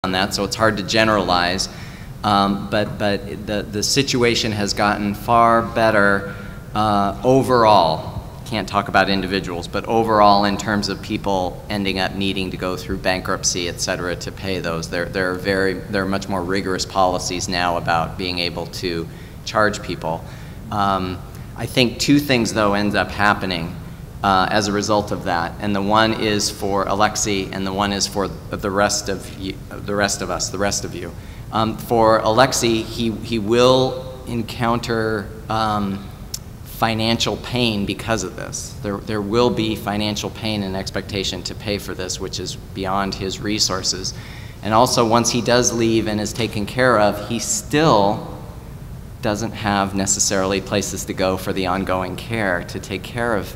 on that, so it's hard to generalize. But the situation has gotten far better overall. Can't talk about individuals, but overall in terms of people ending up needing to go through bankruptcy, et cetera, to pay those. There are much more rigorous policies now about being able to charge people. I think two things though end up happening as a result of that, and the one is for Alexi, and the one is for the rest of you, the rest of us, the rest of you. For Alexi, he will encounter financial pain because of this. There will be financial pain and expectation to pay for this, which is beyond his resources. And also, once he does leave and is taken care of, he still doesn't have necessarily places to go for the ongoing care to take care of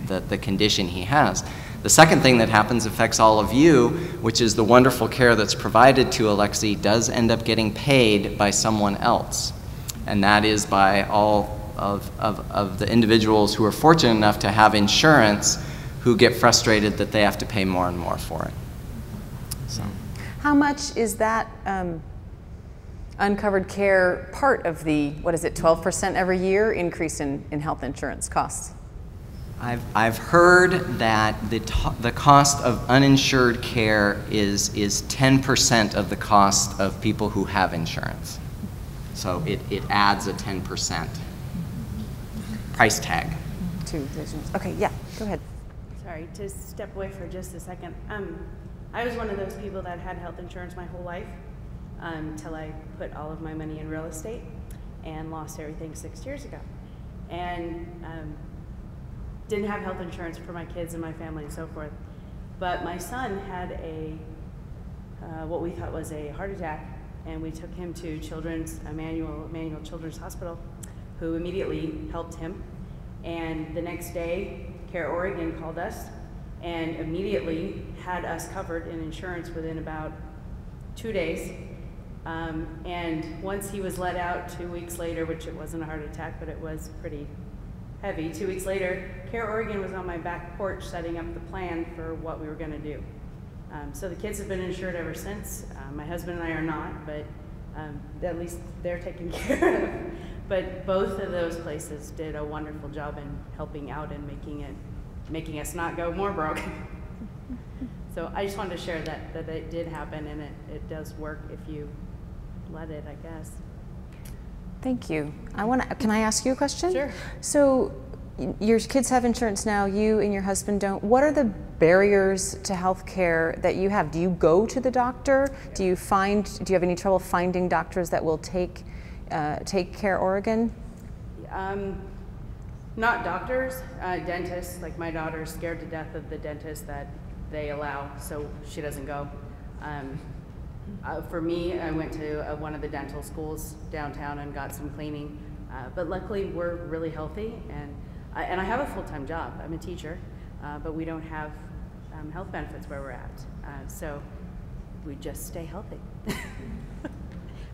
the condition he has. The second thing that happens affects all of you, which is the wonderful care that's provided to Alexi does end up getting paid by someone else. And that is by all of the individuals who are fortunate enough to have insurance who get frustrated that they have to pay more and more for it. So. How much is that uncovered care part of the, what is it, 12% every year increase in health insurance costs? I've heard that the cost of uninsured care is 10% of the cost of people who have insurance. So it adds a 10% price tag. Okay, yeah, go ahead. Sorry, to step away for just a second. I was one of those people that had health insurance my whole life until I put all of my money in real estate and lost everything 6 years ago. And didn't have health insurance for my kids and my family and so forth. But my son had what we thought was a heart attack, and we took him to Emmanuel Children's Hospital, who immediately helped him. And the next day, Care Oregon called us and immediately had us covered in insurance within about 2 days. And once he was let out 2 weeks later, which it wasn't a heart attack, but it was pretty heavy, 2 weeks later, Care Oregon was on my back porch setting up the plan for what we were gonna do. So the kids have been insured ever since. My husband and I are not, but at least they're taken care of. But both of those places did a wonderful job in helping out and making us not go more broke. So I just wanted to share that it did happen, and it does work if you let it, I guess. Thank you. Can I ask you a question? Sure. So your kids have insurance now, you and your husband don't. What are the barriers to health care that you have? Do you go to the doctor? Do you have any trouble finding doctors that will take Care Oregon? Not doctors, dentists. Like my daughter's scared to death of the dentist that they allow, so she doesn't go. For me, I went to one of the dental schools downtown and got some cleaning. But luckily, we're really healthy, and I have a full-time job. I'm a teacher, but we don't have health benefits where we're at. So we just stay healthy.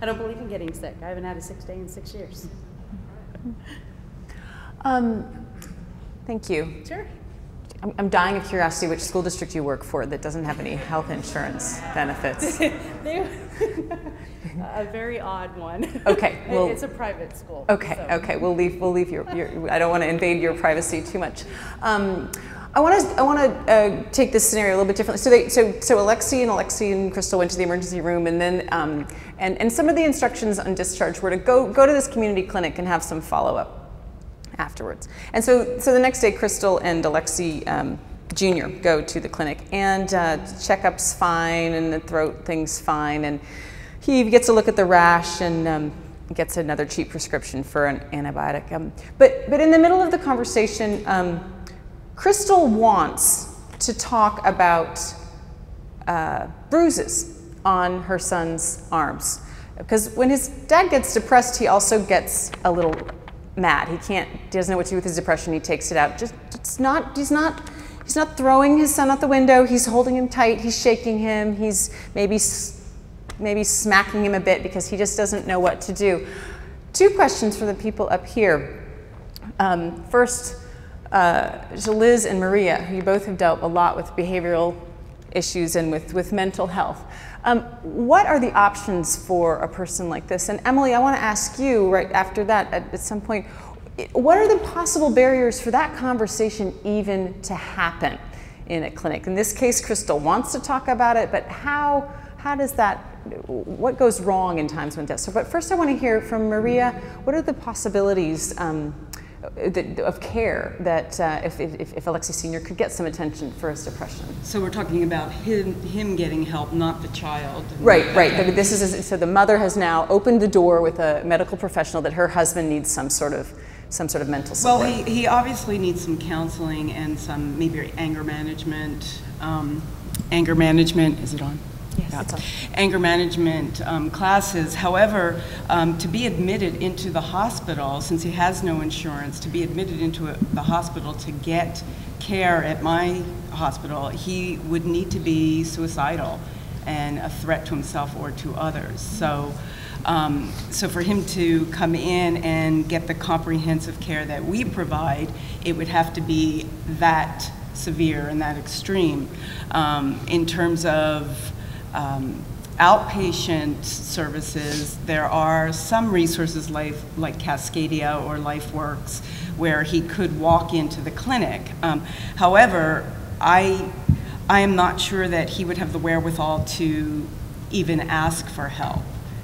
I don't believe in getting sick. I haven't had a sick day in 6 years. Thank you. Sure. I'm dying of curiosity which school district you work for that doesn't have any health insurance benefits. A very odd one. Okay. Well, it's a private school. Okay. So. Okay. We'll leave your. I don't want to invade your privacy too much. I want to take this scenario a little bit differently. So Alexi and Crystal went to the emergency room, and then and some of the instructions on discharge were to go to this community clinic and have some follow-up afterwards. And so the next day, Crystal and Alexi Jr. go to the clinic, and checkup's fine, and the throat thing's fine, and he gets a look at the rash and gets another cheap prescription for an antibiotic. But in the middle of the conversation, Crystal wants to talk about bruises on her son's arms, because when his dad gets depressed, he also gets a little mad. He doesn't know what to do with his depression. He takes it out. He's not throwing his son out the window. He's holding him tight. He's shaking him. He's maybe smacking him a bit because he just doesn't know what to do. Two questions for the people up here. First, to Liz and Maria, you both have dealt a lot with behavioral issues and with mental health. What are the options for a person like this? And Emily, I want to ask you right after that at some point, what are the possible barriers for that conversation even to happen in a clinic? In this case, Crystal wants to talk about it, but how does that, what goes wrong in times when death? So, but first I want to hear from Maria, what are the possibilities of care that if Alexei Sr. could get some attention for his depression? So we're talking about him getting help, not the child. Right, right. Okay. This is so the mother has now opened the door with a medical professional that her husband needs some sort of mental support. Well, he obviously needs some counseling and some maybe anger management. Anger management, is it on? Yes, Yeah. it's on. Anger management classes. However, to be admitted into the hospital, since he has no insurance, to be admitted into the hospital to get care at my hospital, he would need to be suicidal and a threat to himself or to others. So for him to come in and get the comprehensive care that we provide, it would have to be that severe and that extreme. In terms of outpatient services, there are some resources like Cascadia or LifeWorks where he could walk into the clinic. However, I am not sure that he would have the wherewithal to even ask for help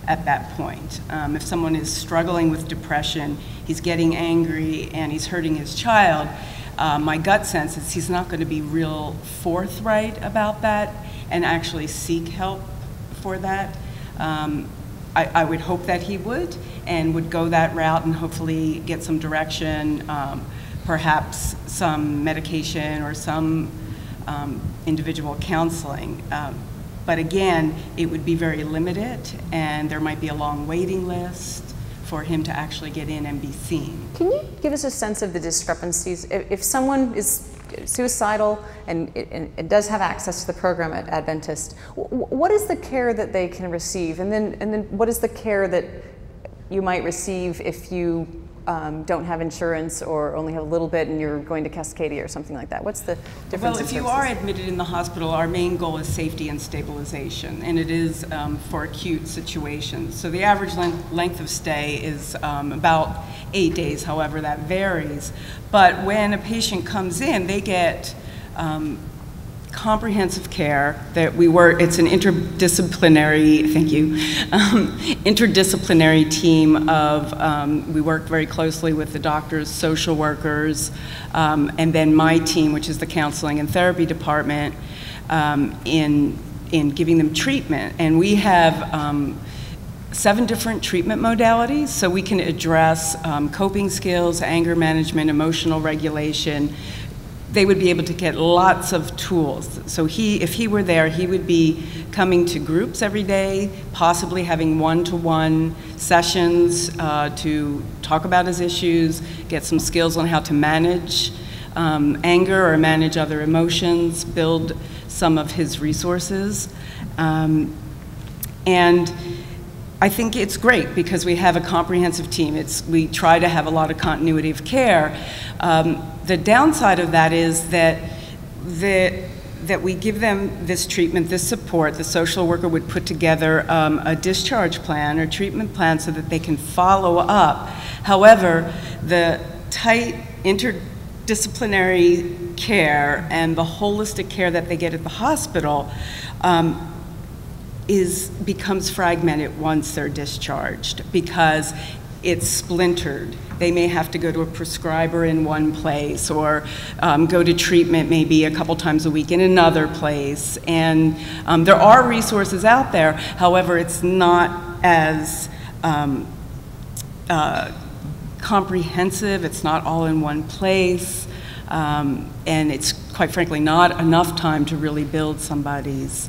at that point. If someone is struggling with depression, he's getting angry and he's hurting his child, my gut sense is he's not going to be real forthright about that and actually seek help for that. I would hope that he would and would go that route and hopefully get some direction, perhaps some medication or some individual counseling. But again, it would be very limited and there might be a long waiting list for him to actually get in and be seen. Can you give us a sense of the discrepancies? If someone is suicidal and does have access to the program at Adventist, what is the care that they can receive? And then what is the care that you might receive if you don't have insurance or only have a little bit and you're going to Cascadia or something like that? What's the difference? Well, if you are admitted in the hospital, our main goal is safety and stabilization, and it is for acute situations. So the average length of stay is about 8 days, however that varies. But when a patient comes in, they get comprehensive care that it's an interdisciplinary, thank you, interdisciplinary team of, we work very closely with the doctors, social workers, and then my team, which is the counseling and therapy department, in giving them treatment. And we have 7 different treatment modalities, so we can address coping skills, anger management, emotional regulation. They would be able to get lots of tools. So if he were there, he would be coming to groups every day, possibly having one-to-one sessions to talk about his issues, get some skills on how to manage anger or manage other emotions, build some of his resources. And I think it's great because we have a comprehensive team. We try to have a lot of continuity of care. The downside of that is that we give them this treatment, this support. The social worker would put together a discharge plan or treatment plan so that they can follow up. However, the tight interdisciplinary care and the holistic care that they get at the hospital becomes fragmented once they're discharged because it's splintered. They may have to go to a prescriber in one place or go to treatment maybe a couple times a week in another place. And there are resources out there, however, it's not as comprehensive, it's not all in one place, and it's quite frankly not enough time to really build somebody's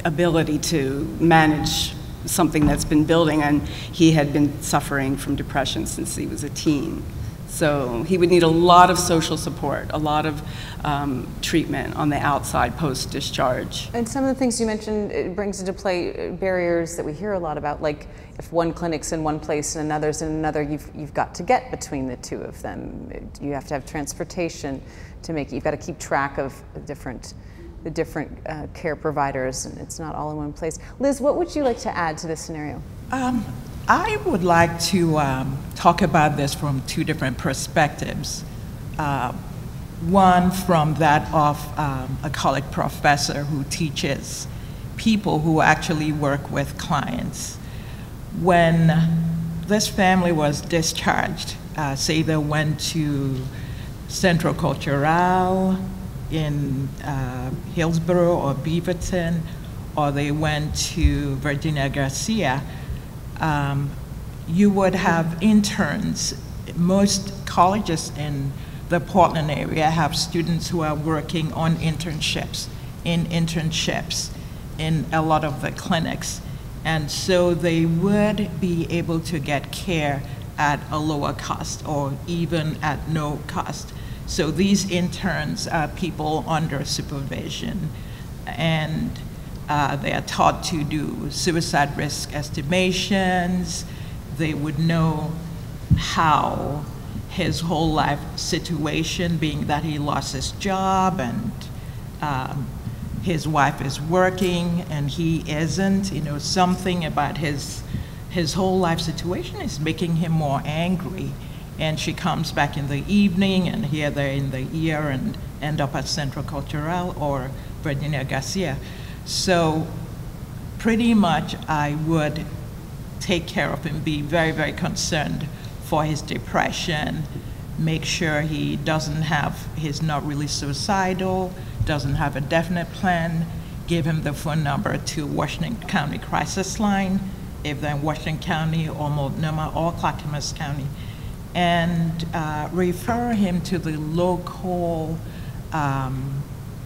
ability to manage something that's been building, and he had been suffering from depression since he was a teen. So he would need a lot of social support, a lot of treatment on the outside post-discharge. And some of the things you mentioned, it brings into play barriers that we hear a lot about, like if one clinic's in one place and another's in another, you've got to get between the two of them. You have to have transportation to make it. You've got to keep track of different the different care providers, and it's not all in one place. Liz, what would you like to add to this scenario? I would like to talk about this from two different perspectives. One from that of a college professor who teaches people who actually work with clients. When this family was discharged, say they went to Centro Cultural in Hillsborough or Beaverton, or they went to Virginia Garcia, you would have interns. Most colleges in the Portland area have students who are working on internships in a lot of the clinics. And so they would be able to get care at a lower cost or even at no cost. So these interns are people under supervision, and they are taught to do suicide risk estimations. They would know how his whole life situation, being that he lost his job and his wife is working and he isn't, you know, something about his whole life situation is making him more angry. And she comes back in the evening, and here they're in the ER and end up at Centro Cultural or Virginia Garcia. So pretty much I would take care of him, be very, very concerned for his depression, make sure he doesn't have, he's not really suicidal, doesn't have a definite plan, give him the phone number to Washington County Crisis Line, if they're in Washington County or Multnomah or Clackamas County, and refer him to the local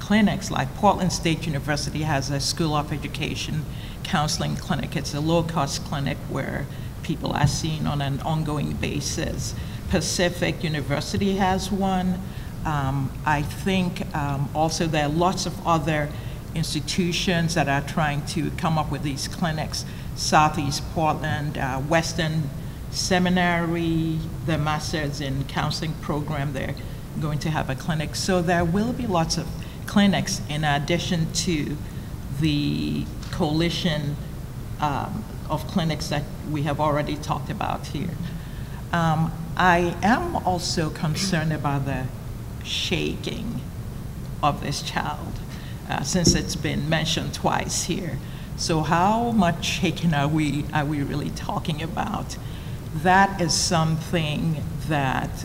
clinics. Like Portland State University has a School of Education counseling clinic. It's a low-cost clinic where people are seen on an ongoing basis. Pacific University has one. I think also there are lots of other institutions that are trying to come up with these clinics. Southeast Portland, Western Seminary, the Masters in Counseling program, they're going to have a clinic. So there will be lots of clinics in addition to the coalition of clinics that we have already talked about here. I am also concerned about the shaking of this child, since it's been mentioned twice here. So how much shaking are we really talking about? That is something that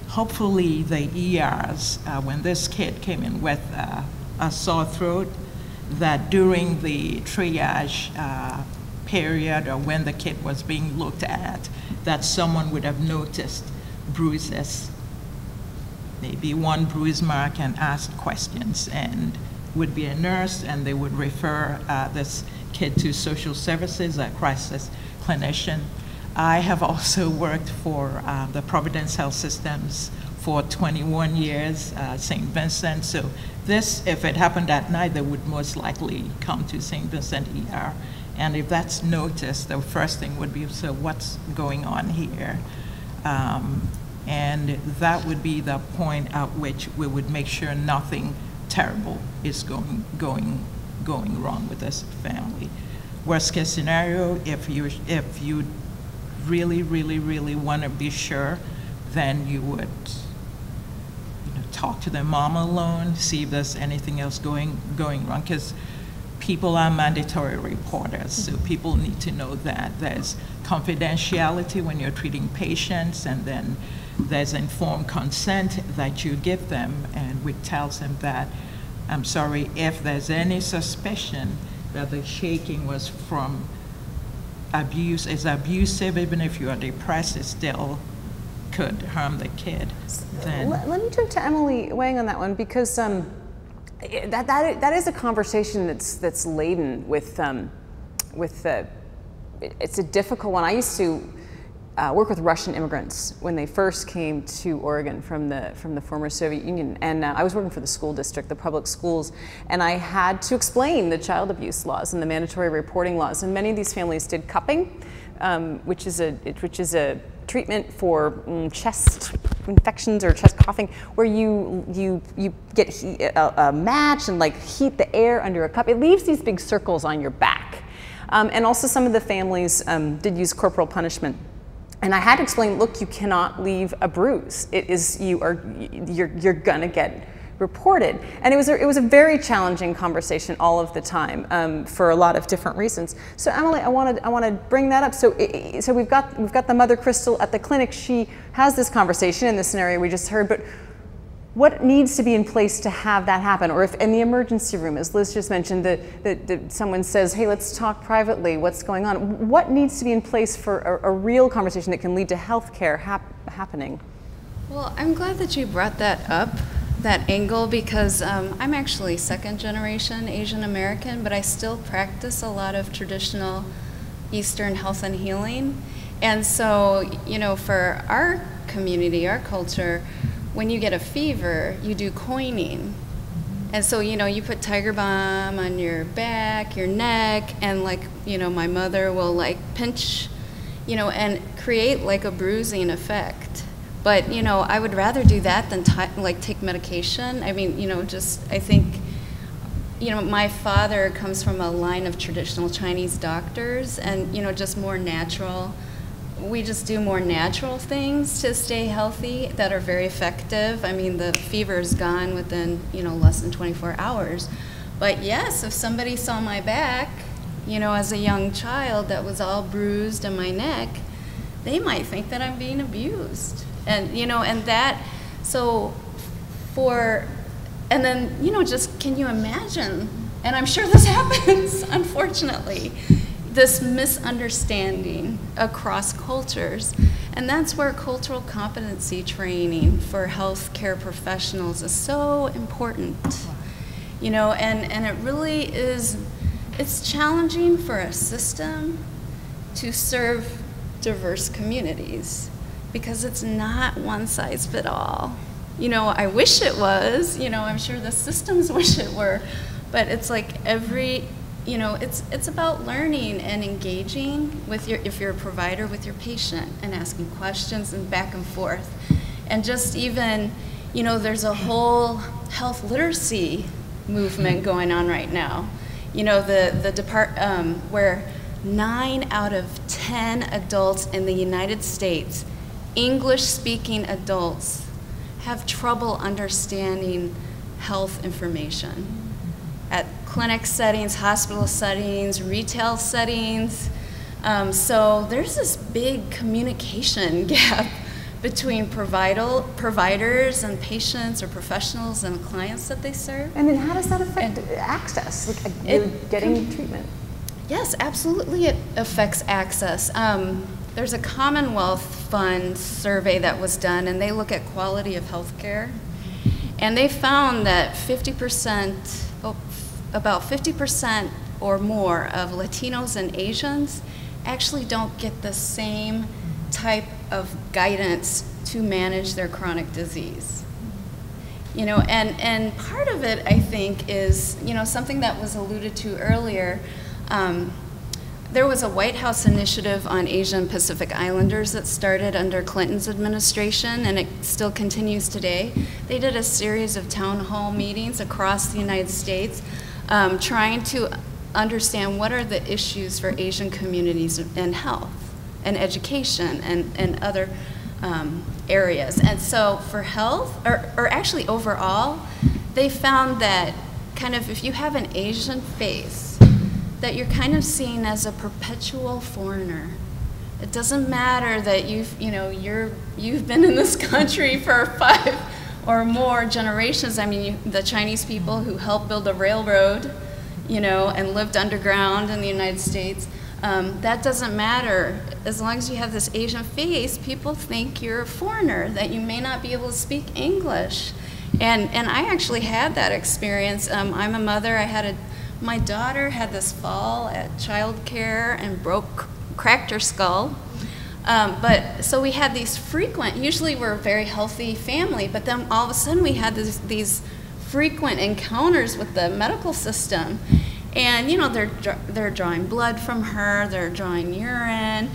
hopefully the ERs, when this kid came in with a sore throat, that during the triage period or when the kid was being looked at, that someone would have noticed bruises, maybe one bruise mark, and asked questions, and would be a nurse, and they would refer this kid to social services, a crisis clinician. I have also worked for the Providence Health Systems for 21 years, St. Vincent. So this, if it happened at night, they would most likely come to St. Vincent ER. And if that's noticed, the first thing would be, so what's going on here? And that would be the point at which we would make sure nothing terrible is going wrong with this family. Worst case scenario, if you really want to be sure, then you would talk to the mom alone, see if there's anything else going wrong, because people are mandatory reporters, so people need to know that there's confidentiality when you're treating patients, and then there's informed consent that you give them, and which tells them that, I'm sorry, if there's any suspicion that the shaking was from abuse, is abusive, even if you are depressed, it still could harm the kid. Then let me turn to Emily weighing on that one, because that is a conversation that's laden with it's a difficult one. I used to work with Russian immigrants when they first came to Oregon from the former Soviet Union. And I was working for the school district, the public schools, and I had to explain the child abuse laws and the mandatory reporting laws. And many of these families did cupping, which is a treatment for chest infections or chest coughing, where you get a match and like heat the air under a cup. It leaves these big circles on your back. And also some of the families did use corporal punishment. And I had to explain, look, you cannot leave a bruise. You're gonna get reported. And it was a very challenging conversation all of the time for a lot of different reasons. So Emily, I want to bring that up. So we've got the mother Crystal at the clinic. She has this conversation in the scenario we just heard, but what needs to be in place to have that happen? Or if in the emergency room, as Liz just mentioned, that someone says, hey, let's talk privately, what's going on? What needs to be in place for a real conversation that can lead to healthcare happening? Well, I'm glad that you brought that up, that angle, because I'm actually second generation Asian American, but I still practice a lot of traditional Eastern health and healing. And so, you know, for our community, our culture, when you get a fever, you do coining. And so, you know, you put Tiger Balm on your back, your neck, and like, you know, my mother will like pinch, you know, and create like a bruising effect. But, you know, I would rather do that than like take medication. I mean, you know, just, I think, you know, my father comes from a line of traditional Chinese doctors and, you know, just more natural. We just do more natural things to stay healthy that are very effective. I mean, the fever is gone within, you know, less than 24 hours. But yes, if somebody saw my back, you know, as a young child that was all bruised in my neck, they might think that I'm being abused. And, you know, and that, so and then, you know, just, can you imagine, and I'm sure this happens, unfortunately, this misunderstanding across cultures. And that's where cultural competency training for healthcare professionals is so important. You know, and it really is, it's challenging for a system to serve diverse communities because it's not one size fit all. You know, I wish it was, you know, I'm sure the systems wish it were, but it's like you know, it's about learning and engaging with if you're a provider, with your patient and asking questions and back and forth. And just even, you know, there's a whole health literacy movement going on right now. You know, where 9 out of 10 adults in the United States, English-speaking adults, have trouble understanding health information. At clinic settings, hospital settings, retail settings. So there's this big communication gap between providers and patients or professionals and clients that they serve. And then how does that affect access, like getting treatment? Yes, absolutely it affects access. There's a Commonwealth Fund survey that was done, and they look at quality of health care. And they found that about 50% or more of Latinos and Asians actually don't get the same type of guidance to manage their chronic disease. You know, and part of it, I think, is, you know, something that was alluded to earlier. There was a White House initiative on Asian Pacific Islanders that started under Clinton's administration, and it still continues today. They did a series of town hall meetings across the United States, trying to understand what are the issues for Asian communities in health and education and other areas. And so for health, or actually overall, they found that kind of if you have an Asian face, that you're kind of seen as a perpetual foreigner. It doesn't matter that you've been in this country for 5 or more generations. I mean, the Chinese people who helped build a railroad, you know, and lived underground in the United States, that doesn't matter. As long as you have this Asian face, people think you're a foreigner, that you may not be able to speak English. And I actually had that experience. I'm a mother. My daughter had this fall at childcare and cracked her skull. But so we had these frequent, usually we're a very healthy family, but then all of a sudden we had these frequent encounters with the medical system. And, you know, they're drawing blood from her, they're drawing urine.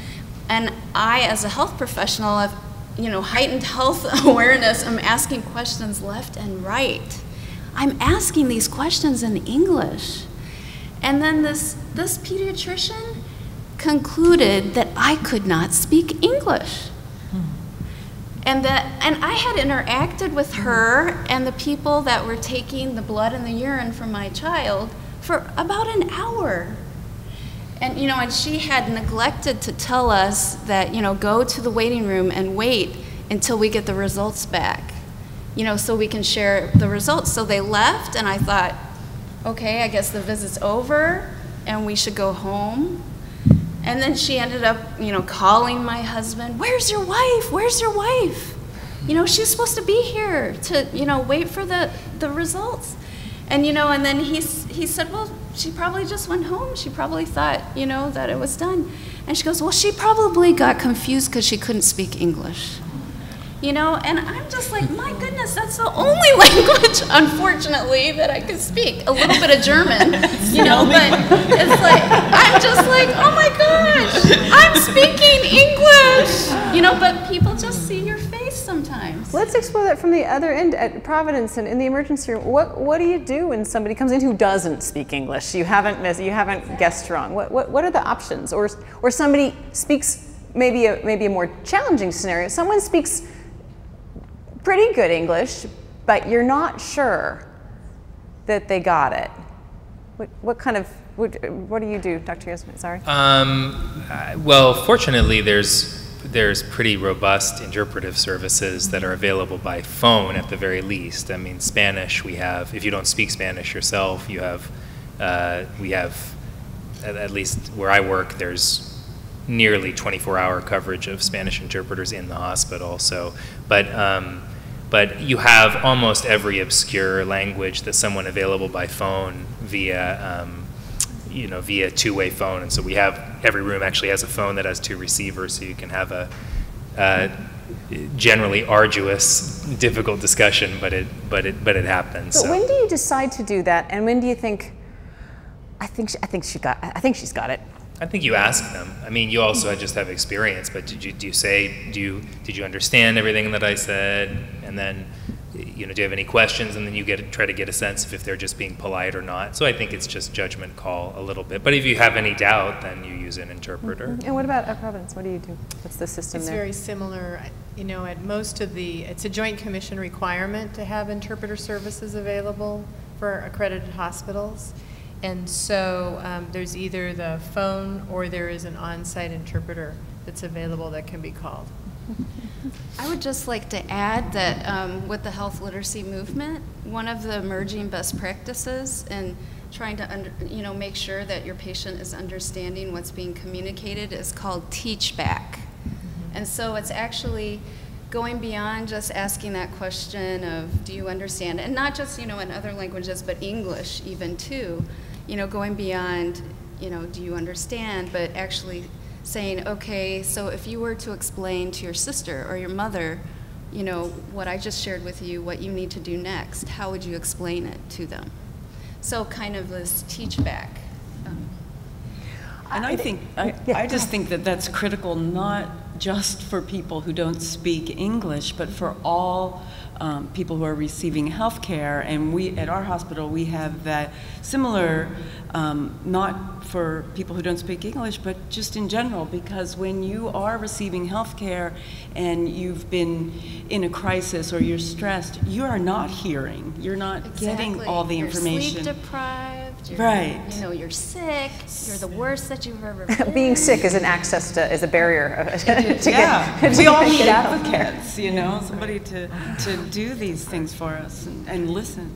And I, as a health professional, have, you know, heightened health awareness. I'm asking questions left and right. I'm asking these questions in English. And then this pediatrician concluded that I could not speak English. And I had interacted with her and the people that were taking the blood and the urine from my child for about an hour. And, you know, and she had neglected to tell us that, you know, go to the waiting room and wait until we get the results back, you know, so we can share the results. So they left, and I thought, okay, I guess the visit's over and we should go home. And then she ended up, you know, calling my husband, "Where's your wife? Where's your wife? You know, she's supposed to be here to, you know, wait for the results." And, you know, and then he said, "Well, she probably just went home. She probably thought, you know, that it was done." And she goes, "Well, she probably got confused because she couldn't speak English." You know, and I'm just like, my goodness, that's the only language, unfortunately, that I could speak. A little bit of German, you know, but it's like, I'm just like, oh my gosh, I'm speaking English. You know, but people just see your face sometimes. Let's explore that from the other end at Providence and in the emergency room. What do you do when somebody comes in who doesn't speak English? You haven't guessed wrong. What are the options? Or somebody speaks maybe a more challenging scenario. Someone speaks pretty good English, but you're not sure that they got it. What do you do, Dr. Yasmin? Sorry. Well, fortunately, there's pretty robust interpretive services that are available by phone at the very least. I mean, Spanish we have. If you don't speak Spanish yourself, you have. We have, at least where I work, there's nearly 24-hour coverage of Spanish interpreters in the hospital. So, but you have almost every obscure language that's somewhat available by phone via, you know, via two-way phone. And so we have, every room actually has a phone that has two receivers, so you can have a generally arduous, difficult discussion, but it happens. But so. When do you decide to do that, and when do you think, I think she's got it? I think you ask them. I mean, you also just have experience, but did you understand everything that I said? And then, you know, do you have any questions? And then you try to get a sense of if they're just being polite or not. So I think it's just judgment call a little bit. But if you have any doubt, then you use an interpreter. Mm-hmm. And what about at Providence? What do you do? What's the system there? It's very similar. You know, at most of it's a Joint Commission requirement to have interpreter services available for accredited hospitals. And so there's either the phone or there is an on-site interpreter that's available that can be called. I would just like to add that with the health literacy movement, one of the emerging best practices in trying to make sure that your patient is understanding what's being communicated is called teach back. And so it's actually going beyond just asking that question of, do you understand? And not just, you know, in other languages, but English even too. You know, going beyond, you know, do you understand, but actually saying, okay, so if you were to explain to your sister or your mother, you know, what I just shared with you, what you need to do next, how would you explain it to them? So kind of this teach back. And I just think that that's critical, not just for people who don't speak English, but for all people who are receiving health care. And we, at our hospital, we have that similar, not for people who don't speak English, but just in general, because when you are receiving health care and you've been in a crisis or you're stressed, you are not hearing, you're not getting all the information. You're sleep deprived, right. You know, you're sick, you're the worst that you've ever been. Being sick is an access to, is a barrier we all need advocates, you know, somebody to do these things for us and listen.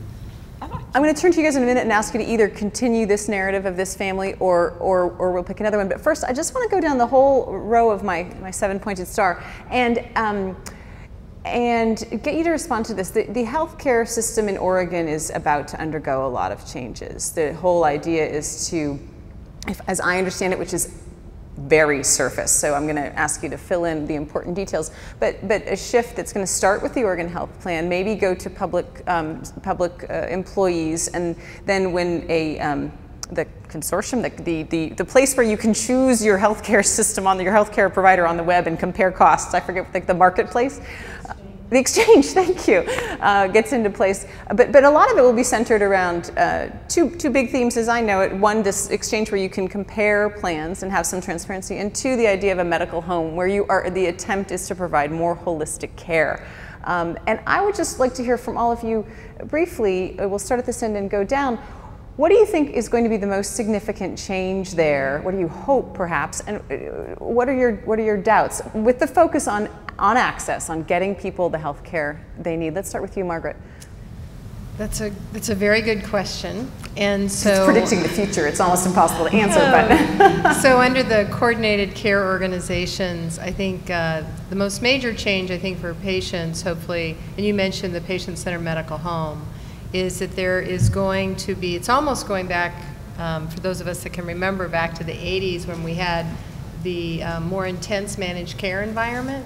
I'm going to turn to you guys in a minute and ask you to either continue this narrative of this family or we'll pick another one. But first, I just want to go down the whole row of my 7-pointed star and get you to respond to this. The healthcare system in Oregon is about to undergo a lot of changes. The whole idea is to, as I understand it, which is very surface. So I'm going to ask you to fill in the important details. But a shift that's going to start with the Oregon Health Plan, maybe go to public employees, and then when the consortium, the place where you can choose your healthcare system on your healthcare provider on the web and compare costs. I forget, like the marketplace. The exchange, thank you, gets into place. But a lot of it will be centered around two big themes as I know it. One, this exchange where you can compare plans and have some transparency. And two, the idea of a medical home where the attempt is to provide more holistic care. And I would just like to hear from all of you briefly. We'll start at this end and go down. What do you think is going to be the most significant change there? What do you hope, perhaps? And what are your doubts? With the focus on access, on getting people the health care they need. Let's start with you, Margaret. That's a very good question. And so it's predicting the future. It's almost impossible to answer. But so under the coordinated care organizations, I think the most major change, I think, for patients, hopefully, and you mentioned the patient-centered medical home, is that there is going to be, it's almost going back, for those of us that can remember, back to the 80s when we had the more intense managed care environment.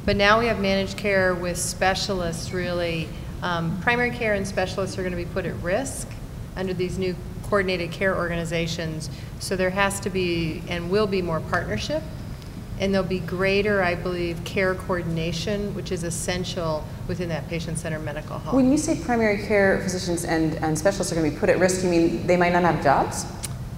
But now we have managed care with specialists, really. Primary care and specialists are going to be put at risk under these new coordinated care organizations. So there has to be and will be more partnership. And there'll be greater, I believe, care coordination, which is essential within that patient-centered medical home. When you say primary care physicians and specialists are going to be put at risk, you mean they might not have jobs?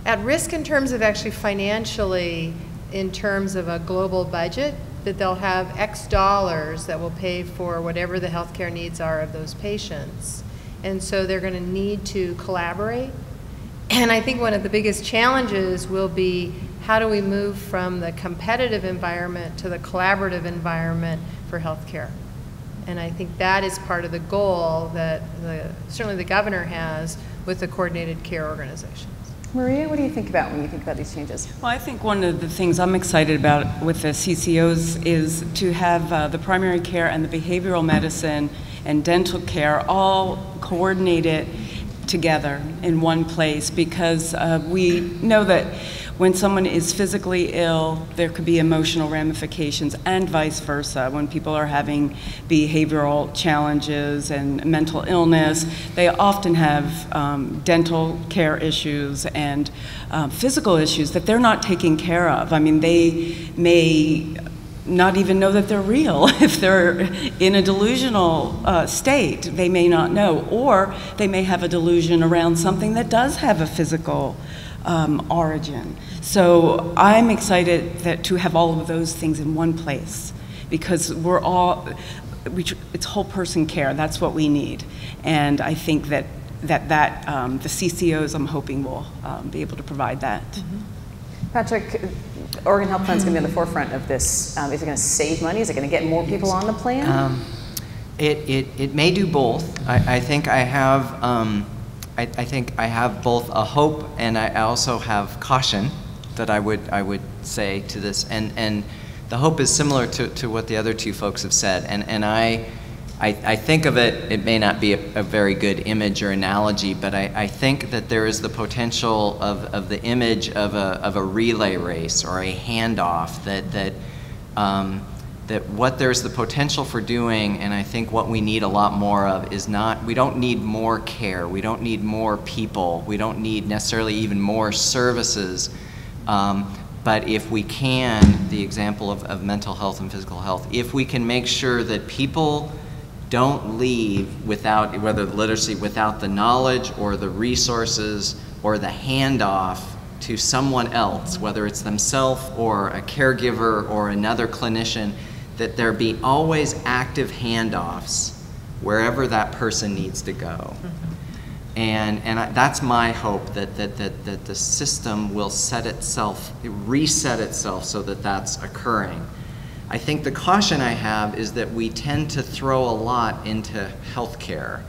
At risk in terms of actually financially, in terms of a global budget, that they'll have X dollars that will pay for whatever the healthcare needs are of those patients. And so they're going to need to collaborate. And I think one of the biggest challenges will be, how do we move from the competitive environment to the collaborative environment for healthcare? And I think that is part of the goal that certainly the governor has with the coordinated care organizations. Maria, what do you think about when you think about these changes? Well, I think one of the things I'm excited about with the CCOs is to have the primary care and the behavioral medicine and dental care all coordinated together in one place, because we know that when someone is physically ill, there could be emotional ramifications, and vice versa. When people are having behavioral challenges and mental illness, they often have dental care issues and physical issues that they're not taking care of. I mean, they may not even know that they're real. If they're in a delusional state, they may not know, or they may have a delusion around something that does have a physical origin. So I'm excited to have all of those things in one place, because it's whole person care. That's what we need. And I think that the CCOs, I'm hoping, will be able to provide that. Mm-hmm. Patrick, Oregon Health Plan is going to be on the forefront of this. Is it going to save money? Is it going to get more people on the plan? It may do both. I think I have I think I have both a hope and I also have caution that I would say to this. And the hope is similar to what the other two folks have said. And I think of it, it may not be a very good image or analogy, but I think that there is the potential of the image of a relay race or a handoff that what there's the potential for doing, and I think what we need a lot more of is we don't need more care, we don't need more people, we don't need necessarily even more services, but if we can, the example of mental health and physical health, if we can make sure that people don't leave without, whether literacy, without the knowledge or the resources or the handoff to someone else, whether it's themselves or a caregiver or another clinician, that there be always active handoffs wherever that person needs to go. And that's my hope, that the system will reset itself so that that's occurring. I think the caution I have is that we tend to throw a lot into healthcare,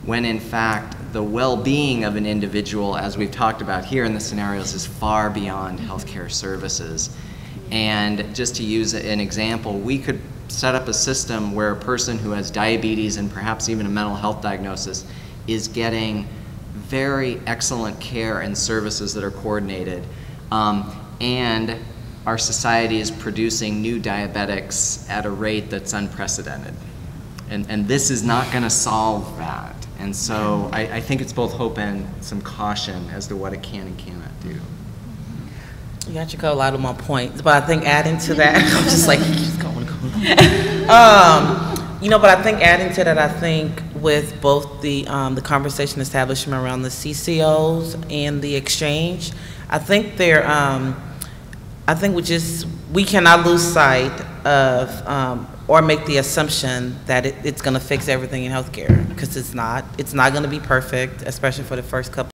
when in fact the well-being of an individual, as we've talked about here in the scenarios, is far beyond healthcare services. And just to use an example, we could set up a system where a person who has diabetes and perhaps even a mental health diagnosis is getting very excellent care and services that are coordinated. And our society is producing new diabetics at a rate that's unprecedented. And this is not going to solve that. And so I think it's both hope and some caution as to what it can and cannot do. You actually got a lot of my points, but I think adding to that, I'm just like, keep going. You know, but I think adding to that, I think with both the conversation establishment around the CCOs and the exchange, I think they're, I think we cannot lose sight of, or make the assumption that it's going to fix everything in healthcare, because it's not. It's not going to be perfect, especially for the first couple